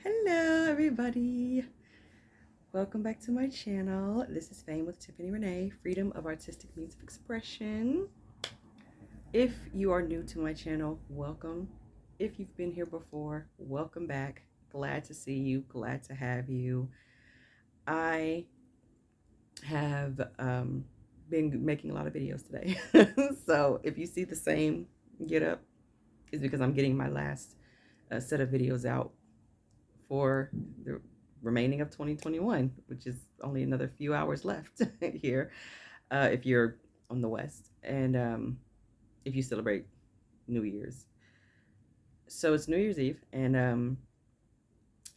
Hello everybody, welcome back to my channel. This is Fame with Tiffany Renee, freedom of artistic means of expression. If you are new to my channel, welcome. If you've been here before, welcome back. Glad to see you, glad to have you. I have been making a lot of videos today. So if you see the same get up, it's because I'm getting my last set of videos out for the remaining of 2021, which is only another few hours left here, if you're on the West, and if you celebrate New Year's. So it's New Year's Eve, and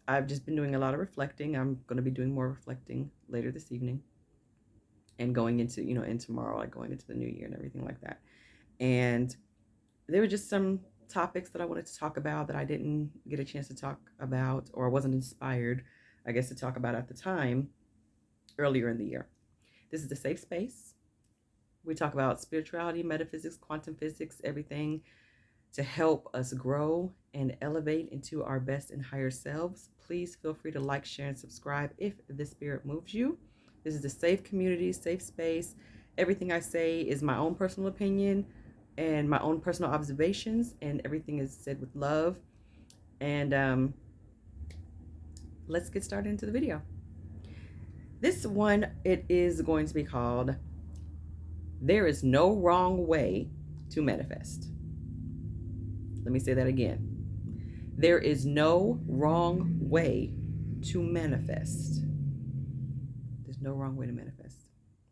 I've just been doing a lot of reflecting. I'm going to be doing more reflecting later this evening, and going into, in tomorrow, like going into the new year and everything like that. And there were just some topics that I wanted to talk about that I didn't get a chance to talk about, or I wasn't inspired, I guess, to talk about at the time earlier in the year. This is a safe space. We talk about spirituality, metaphysics, quantum physics, everything to help us grow and elevate into our best and higher selves. Please feel free to like, share, and subscribe if the spirit moves you. This is a safe community, safe space. Everything I say is my own personal opinion and my own personal observations, and everything is said with love. And let's get started into the video. This one, it is going to be called "There is no wrong way to manifest." Let me say that again. There is no wrong way to manifest. There's no wrong way to manifest.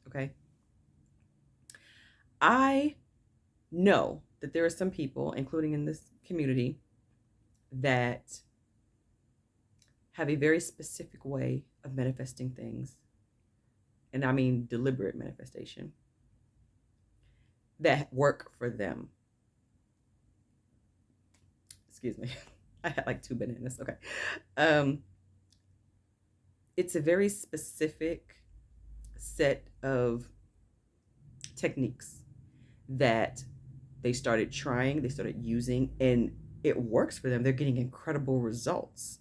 Okay? I know that there are some people, including in this community, that have a very specific way of manifesting things. And I mean deliberate manifestation, that work for them. Excuse me. I had like 2 bananas. Okay. It's a very specific set of techniques that they started trying, they started using, and it works for them. They're getting incredible results.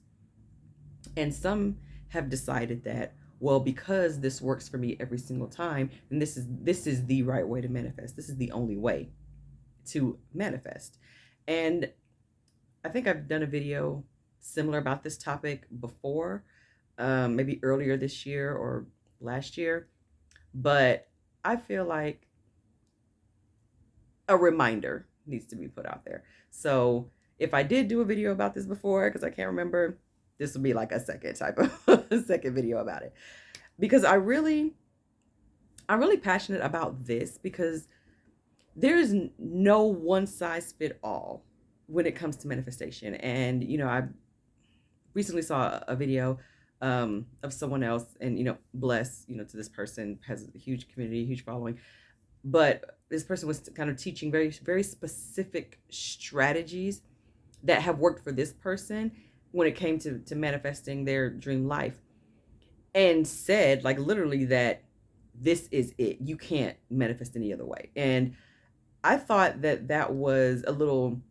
And some have decided that, well, because this works for me every single time, and this is the right way to manifest. This is the only way to manifest. And I think I've done a video similar about this topic before, maybe earlier this year or last year, but I feel like a reminder needs to be put out there. So if I did do a video about this before, because I can't remember, this will be like a second type of second video about it, because I'm really passionate about this, because there is no one size fit all when it comes to manifestation. And I recently saw a video of someone else, and bless to this person, has a huge community, huge following, but this person was kind of teaching very, very specific strategies that have worked for this person when it came to manifesting their dream life, and said, like, literally, that this is it. You can't manifest any other way. And I thought that was a little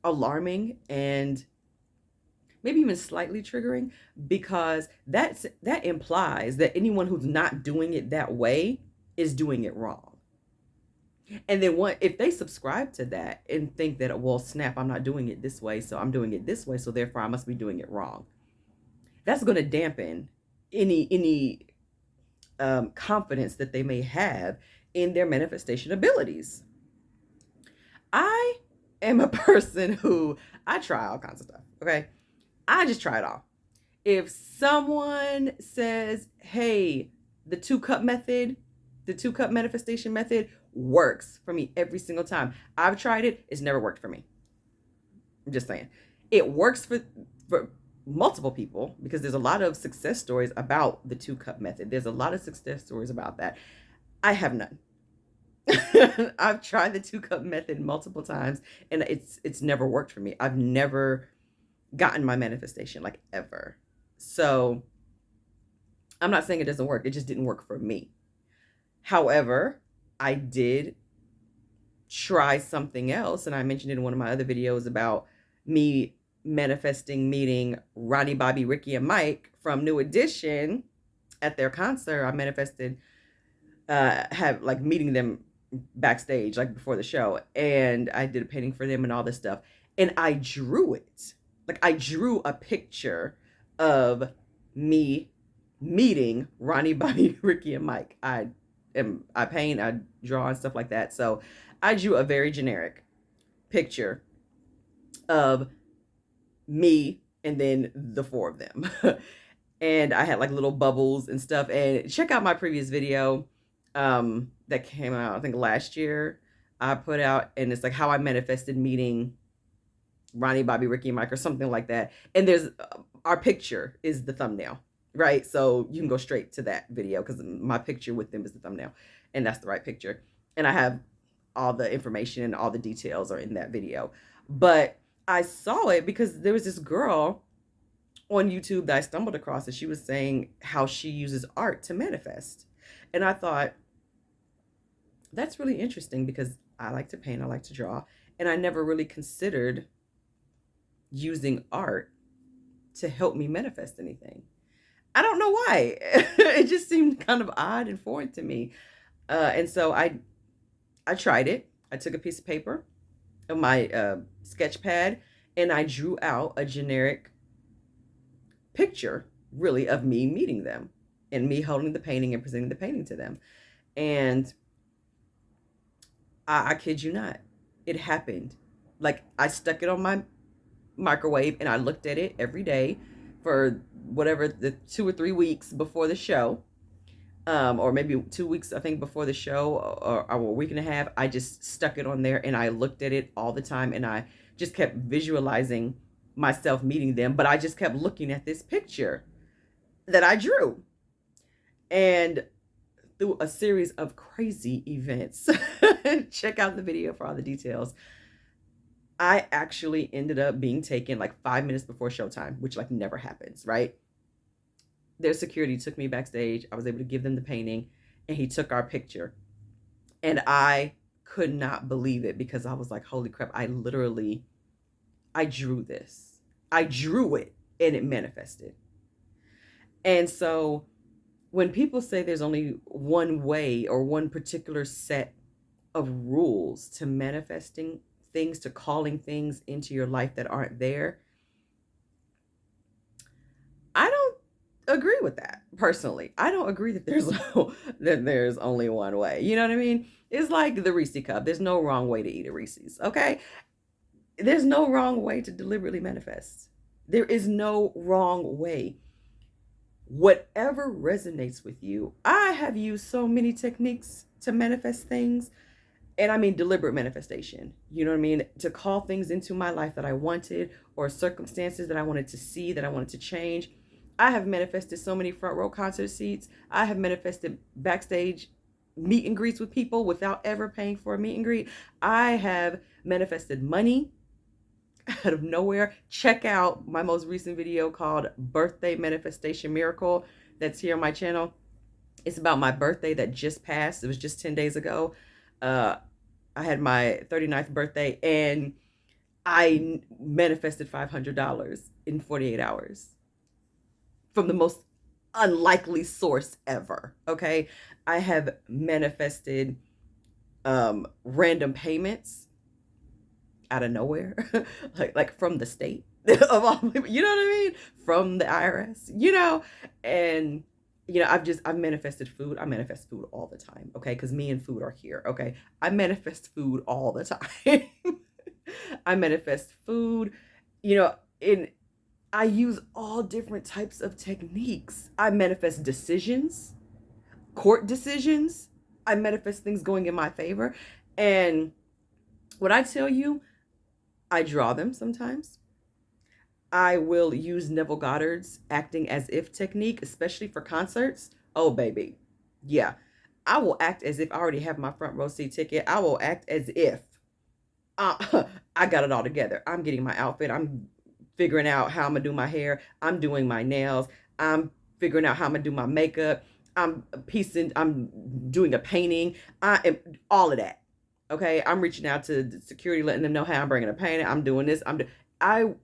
alarming and maybe even slightly triggering, because that implies that anyone who's not doing it that way is doing it wrong. And then if they subscribe to that and think that, well, snap, I'm not doing it this way, so I'm doing it this way, so therefore I must be doing it wrong, that's going to dampen any confidence that they may have in their manifestation abilities. I am a person who, I try all kinds of stuff. Okay. I just try it all. If someone says, hey, the 2-cup method, the 2-cup manifestation method works for me every single time, I've tried it. It's never worked for me. I'm just saying. It works for multiple people, because there's a lot of success stories about the 2-cup method. There's a lot of success stories about that. I have none. I've tried the 2-cup method multiple times, and it's never worked for me. I've never gotten my manifestation, like, ever. So I'm not saying it doesn't work. It just didn't work for me. However, I did try something else, and I mentioned in one of my other videos about me manifesting meeting Ronnie, Bobby, Ricky, and Mike from New Edition at their concert. I manifested have like meeting them backstage, like before the show, and I did a painting for them and all this stuff. And I drew it. Like I drew a picture of me meeting Ronnie, Bobby, Ricky, and Mike. I paint, I draw and stuff like that. So I drew a very generic picture of me and then the four of them. And I had like little bubbles and stuff. And check out my previous video that came out, I think last year. I put out, and it's like how I manifested meeting Ronnie, Bobby, Ricky, and Mike, or something like that. And there's our picture is the thumbnail, right? So you can go straight to that video because my picture with them is the thumbnail, and that's the right picture. And I have all the information and all the details are in that video. But I saw it because there was this girl on YouTube that I stumbled across, and she was saying how she uses art to manifest. And I thought, that's really interesting because I like to paint, I like to draw, and I never really considered using art to help me manifest anything. I don't know why. It just seemed kind of odd and foreign to me. And so I tried it. I took a piece of paper, of my sketch pad, and I drew out a generic picture, really, of me meeting them and me holding the painting and presenting the painting to them. And I kid you not, it happened. Like I stuck it on my microwave and I looked at it every day for whatever the 2 or 3 weeks before the show, or maybe 2 weeks, I think, before the show, or a week and a half. I just stuck it on there and I looked at it all the time, and I just kept visualizing myself meeting them. But I just kept looking at this picture that I drew. And through a series of crazy events, check out the video for all the details, I actually ended up being taken like 5 minutes before showtime, which like never happens, right? Their security took me backstage. I was able to give them the painting, and he took our picture. And I could not believe it because I was like, holy crap, I drew this. I drew it and it manifested. And so when people say there's only one way or one particular set of rules to manifesting things, to calling things into your life that aren't there, I don't agree with that personally. I don't agree that there's only one way. You know what I mean? It's like the Reese cup. There's no wrong way to eat a Reese's, okay? There's no wrong way to deliberately manifest. There is no wrong way. Whatever resonates with you. I have used so many techniques to manifest things. And I mean deliberate manifestation. You know what I mean? To call things into my life that I wanted, or circumstances that I wanted to see, that I wanted to change. I have manifested so many front row concert seats. I have manifested backstage meet and greets with people without ever paying for a meet and greet. I have manifested money out of nowhere. Check out my most recent video called Birthday Manifestation Miracle. That's here on my channel. It's about my birthday that just passed. It was just 10 days ago. I had my 39th birthday, and I manifested $500 in 48 hours from the most unlikely source ever. Okay. I have manifested random payments out of nowhere, like from the state of all people, you know what I mean? From the IRS, you know, and you know, I've manifested food. I manifest food all the time. Okay. Cause me and food are here. Okay. I manifest food all the time. I manifest food, you know, I use all different types of techniques. I manifest decisions, court decisions. I manifest things going in my favor. And what I tell you, I draw them sometimes. I will use Neville Goddard's acting as if technique, especially for concerts. Oh, baby. Yeah. I will act as if I already have my front row seat ticket. I will act as if I got it all together. I'm getting my outfit. I'm figuring out how I'm going to do my hair. I'm doing my nails. I'm figuring out how I'm going to do my makeup. I'm doing a painting. I am all of that. Okay. I'm reaching out to the security, letting them know, hey, I'm bringing a painting. I'm doing this. I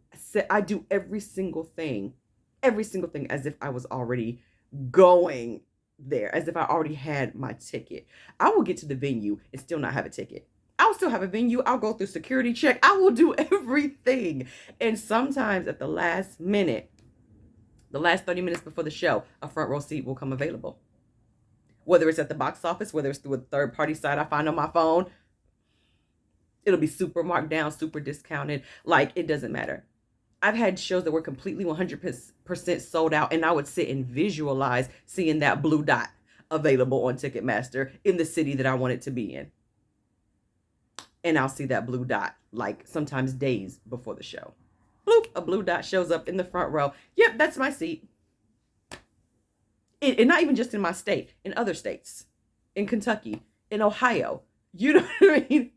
do every single thing as if I was already going there, as if I already had my ticket. I will get to the venue and still not have a ticket. I'll still have a venue. I'll go through security check. I will do everything. And sometimes at the last minute, the last 30 minutes before the show, a front row seat will come available. Whether it's at the box office, whether it's through a third party site I find on my phone, it'll be super marked down, super discounted. Like, it doesn't matter. I've had shows that were completely 100% sold out, and I would sit and visualize seeing that blue dot available on Ticketmaster in the city that I want it to be in. And I'll see that blue dot like sometimes days before the show. Bloop, a blue dot shows up in the front row. Yep, that's my seat. And not even just in my state, in other states, in Kentucky, in Ohio. You know what I mean?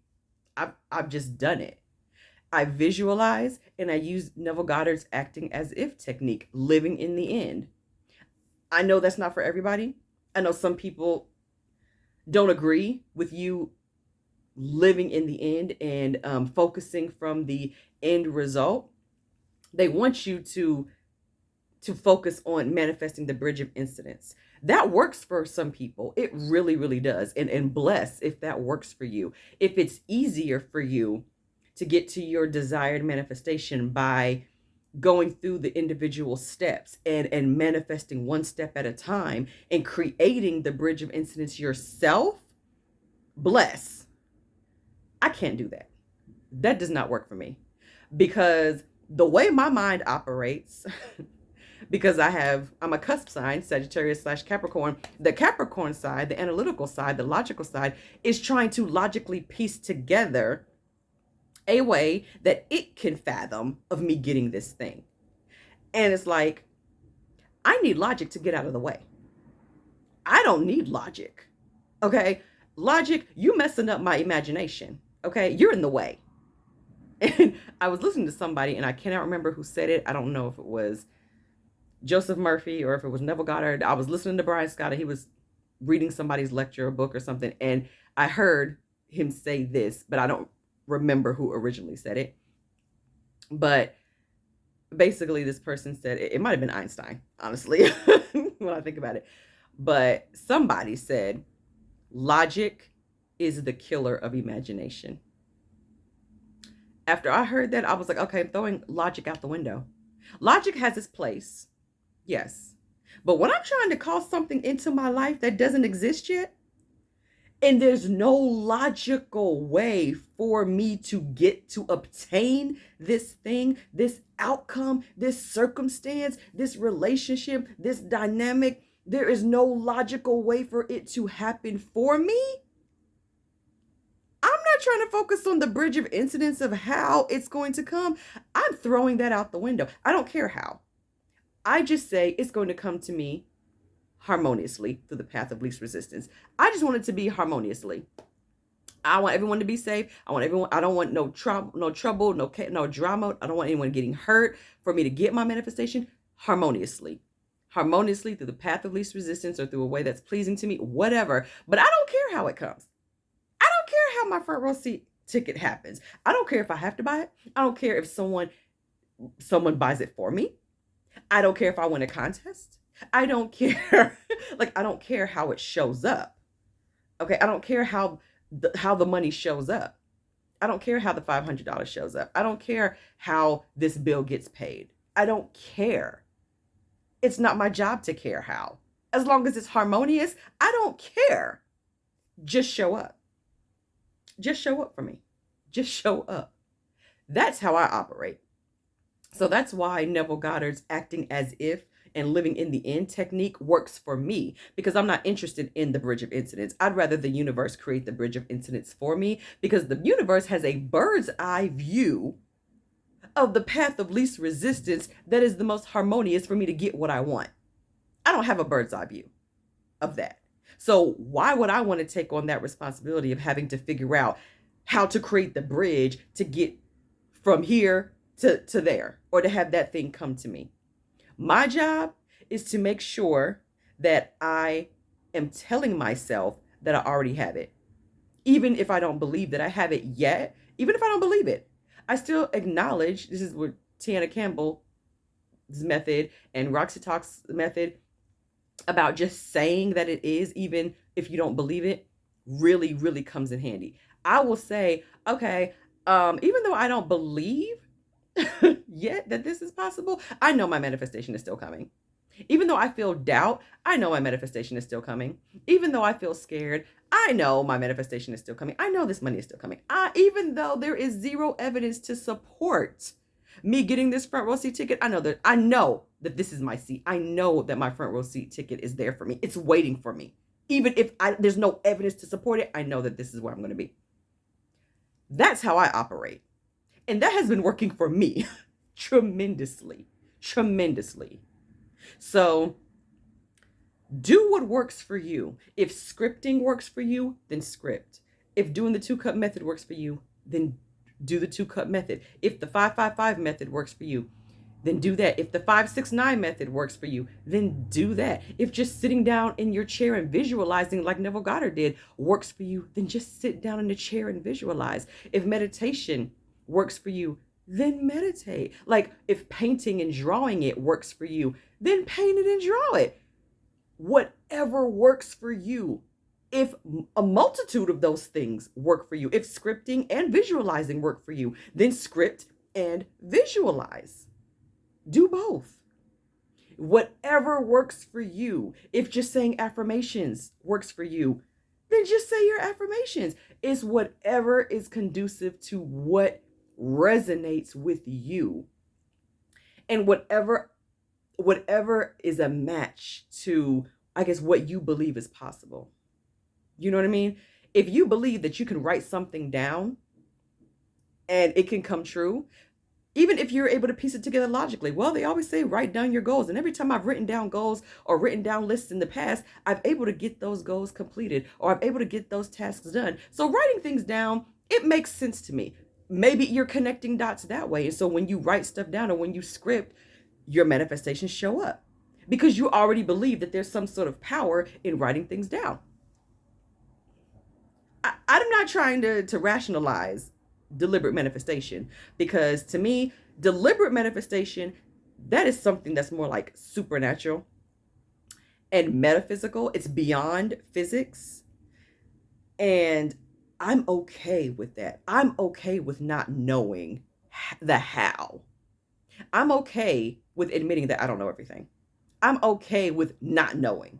I've just done it. I visualize and I use Neville Goddard's acting as if technique, living in the end. I know that's not for everybody. I know some people don't agree with you living in the end and focusing from the end result. They want you to focus on manifesting the bridge of incidents. That works for some people. It really, really does. And bless if that works for you. If it's easier for you to get to your desired manifestation by going through the individual steps and manifesting one step at a time and creating the bridge of incidents yourself, bless. I can't do that. That does not work for me because the way my mind operates, because I'm a cusp sign, Sagittarius/Capricorn. The Capricorn side, the analytical side, the logical side is trying to logically piece together a way that it can fathom of me getting this thing. And it's like, I need logic to get out of the way. I don't need logic. Okay? Logic, you messing up my imagination. Okay? You're in the way. And I was listening to somebody, and I cannot remember who said it. I don't know if it was Joseph Murphy or if it was Neville Goddard. I was listening to Brian Scott, and he was reading somebody's lecture or book or something, and I heard him say this, but I don't remember who originally said it. But basically, this person said, it might have been Einstein, honestly, when I think about it. But somebody said, logic is the killer of imagination. After I heard that, I was like, okay, I'm throwing logic out the window. Logic has its place, yes. But when I'm trying to call something into my life that doesn't exist yet, and there's no logical way for me to get to obtain this thing, this outcome, this circumstance, this relationship, this dynamic, there is no logical way for it to happen for me. I'm not trying to focus on the bridge of incidents of how it's going to come. I'm throwing that out the window. I don't care how. I just say it's going to come to me harmoniously through the path of least resistance. I just want it to be harmoniously. I want everyone to be safe. I don't want no trouble, no drama. I don't want anyone getting hurt. For me to get my manifestation harmoniously through the path of least resistance or through a way that's pleasing to me, whatever. But I don't care how it comes. I don't care how my front row seat ticket happens. I don't care if I have to buy it. I don't care if someone buys it for me. I don't care if I win a contest. I don't care. I don't care how it shows up. Okay. I don't care how the money shows up. I don't care how the $500 shows up. I don't care how this bill gets paid. I don't care. It's not my job to care how. As long as it's harmonious, I don't care. Just show up. Just show up for me. Just show up. That's how I operate. So that's why Neville Goddard's acting as if and living in the end technique works for me, because I'm not interested in the bridge of incidents. I'd rather the universe create the bridge of incidents for me, because the universe has a bird's eye view of the path of least resistance that is the most harmonious for me to get what I want. I don't have a bird's eye view of that. So why would I want to take on that responsibility of having to figure out how to create the bridge to get from here to there, or to have that thing come to me? My job is to make sure that I am telling myself that I already have it. Even if I don't believe that I have it yet, even if I don't believe it, I still acknowledge this is what Tiana Campbell's method and Roxy Talk's method about just saying that it is, even if you don't believe it, really, really comes in handy. I will say, okay, even though I don't believe yet that this is possible, I know my manifestation is still coming. Even though I feel doubt, I know my manifestation is still coming. Even though I feel scared, I know my manifestation is still coming. I know this money is still coming. Even though there is zero evidence to support me getting this front row seat ticket, I know that this is my seat. I know that my front row seat ticket is there for me. It's waiting for me. Even if there's no evidence to support it, I know that this is where I'm going to be. That's how I operate. And that has been working for me tremendously, tremendously. So do what works for you. If scripting works for you, then script. If doing the 2-cup method works for you, then do the 2-cup method. If the 5-5-5 method works for you, then do that. If the 5-6-9 method works for you, then do that. If just sitting down in your chair and visualizing like Neville Goddard did works for you, then just sit down in the chair and visualize. If meditation works for you, then meditate. Like if painting and drawing it works for you, then paint it and draw it. Whatever works for you. If a multitude of those things work for you, if scripting and visualizing work for you, then script and visualize. Do both. Whatever works for you. If just saying affirmations works for you, then just say your affirmations. It's whatever is conducive to what resonates with you. And whatever is a match to, I guess, what you believe is possible. You know what I mean? If you believe that you can write something down and it can come true, even if you're able to piece it together logically, well, they always say write down your goals. And every time I've written down goals or written down lists in the past, I'm able to get those goals completed, or I'm able to get those tasks done. So writing things down, it makes sense to me. Maybe you're connecting dots that way. And so when you write stuff down or when you script, your manifestations show up because you already believe that there's some sort of power in writing things down. I'm not trying to rationalize deliberate manifestation, because to me, deliberate manifestation, that is something that's more like supernatural and metaphysical. It's beyond physics. And I'm okay with that. I'm okay with not knowing the how. I'm okay with admitting that I don't know everything. I'm okay with not knowing.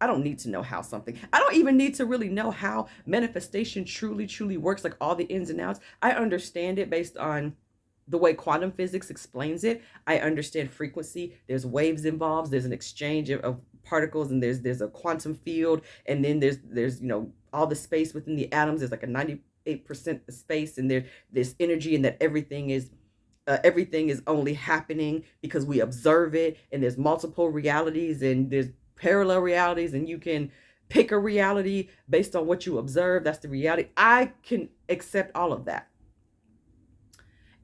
I don't need to know how something, I don't even need to really know how manifestation truly, truly works, like all the ins and outs. I understand it based on the way quantum physics explains it. I understand frequency. There's waves involved. There's an exchange of particles, and there's a quantum field. And then there's all the space within the atoms. There's like a 98% space, and there's energy, and that everything is only happening because we observe it. And there's multiple realities, and there's parallel realities, and you can pick a reality based on what you observe. That's the reality. I can accept all of that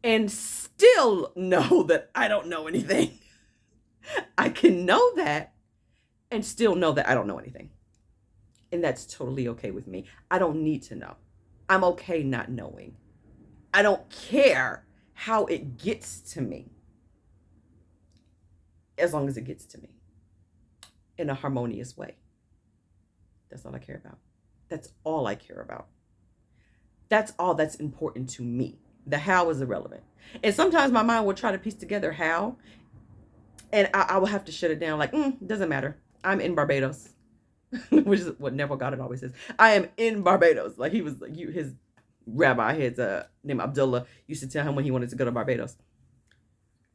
and still know that I don't know anything. I can know that and still know that I don't know anything. And that's totally okay with me. I don't need to know. I'm okay not knowing. I don't care how it gets to me, as long as it gets to me in a harmonious way. That's all I care about. That's all I care about. That's all that's important to me. The how is irrelevant. And sometimes my mind will try to piece together how, and I will have to shut it down. Like, it doesn't matter. I'm in Barbados, which is what Neville Goddard always says. I am in Barbados. Like his rabbi, his name Abdullah, used to tell him when he wanted to go to Barbados.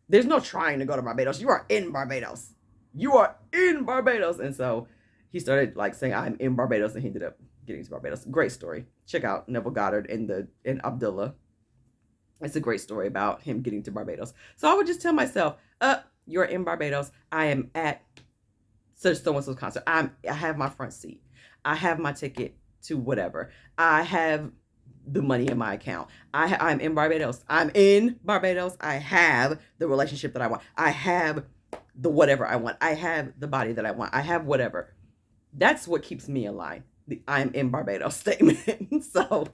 There's no trying to go to Barbados. You are in Barbados. You are in Barbados. And so he started like saying, I'm in Barbados, and he ended up getting to Barbados. Great story. Check out Neville Goddard and Abdullah. It's a great story about him getting to Barbados. So I would just tell myself, you're in Barbados. I am at such so-and-so's concert. I have my front seat. I have my ticket to whatever. I have the money in my account. I'm in Barbados. I'm in Barbados. I have the relationship that I want. I have the whatever I want. I have the body that I want. I have whatever. That's what keeps me aligned. The I'm in Barbados statement. So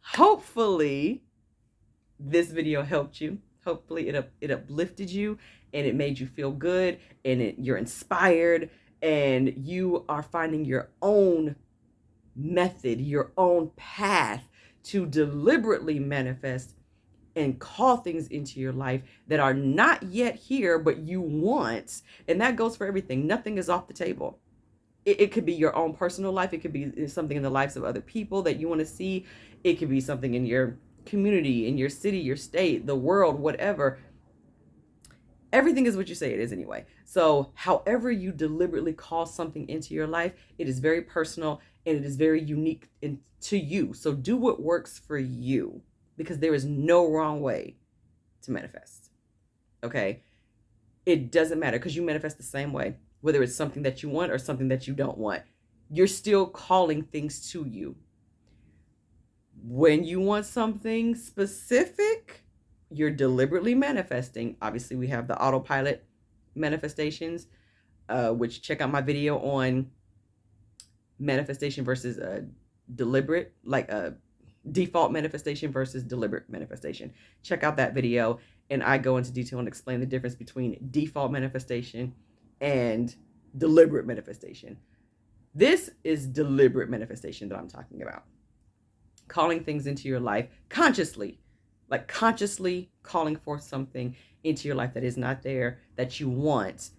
hopefully this video helped you. Hopefully it uplifted you and it made you feel good, and you're inspired, and you are finding your own method, your own path to deliberately manifest and call things into your life that are not yet here, but you want. And that goes for everything. Nothing is off the table. It could be your own personal life. It could be something in the lives of other people that you want to see. It could be something in your community, in your city, your state, the world, whatever. Everything is what you say it is anyway. So however you deliberately call something into your life, it is very personal and it is very unique to you. So do what works for you, because there is no wrong way to manifest. Okay? It doesn't matter, because you manifest the same way, whether it's something that you want or something that you don't want. You're still calling things to you. When you want something specific, you're deliberately manifesting. Obviously, we have the autopilot manifestations, which check out my video on manifestation versus deliberate, like default manifestation versus deliberate manifestation. Check out that video, and I go into detail and explain the difference between default manifestation and deliberate manifestation. This is deliberate manifestation that I'm talking about. Calling things into your life consciously, like consciously calling forth something into your life that is not there, that you want.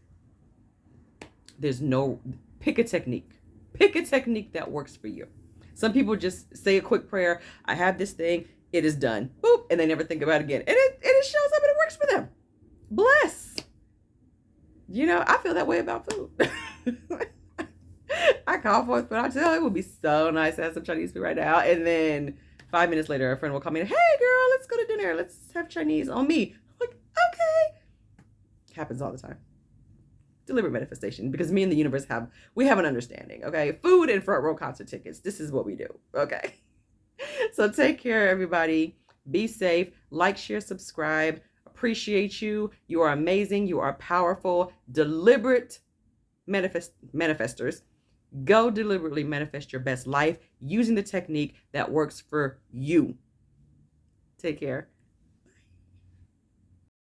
Pick a technique. Pick a technique that works for you. Some people just say a quick prayer. I have this thing. It is done. Boop. And they never think about it again. And it shows up and it works for them. Bless. I feel that way about food. I call forth food. I tell it would be so nice to have some Chinese food right now. And then 5 minutes later, a friend will call me, hey girl, let's go to dinner. Let's have Chinese on me. I'm like, okay. Happens all the time. Deliberate manifestation, because me and the universe have an understanding. Okay. Food and front row concert tickets. This is what we do. Okay. So take care, everybody. Be safe. Like, share, subscribe. Appreciate you. You are amazing. You are powerful. Deliberate manifestors. Go deliberately manifest your best life using the technique that works for you. Take care.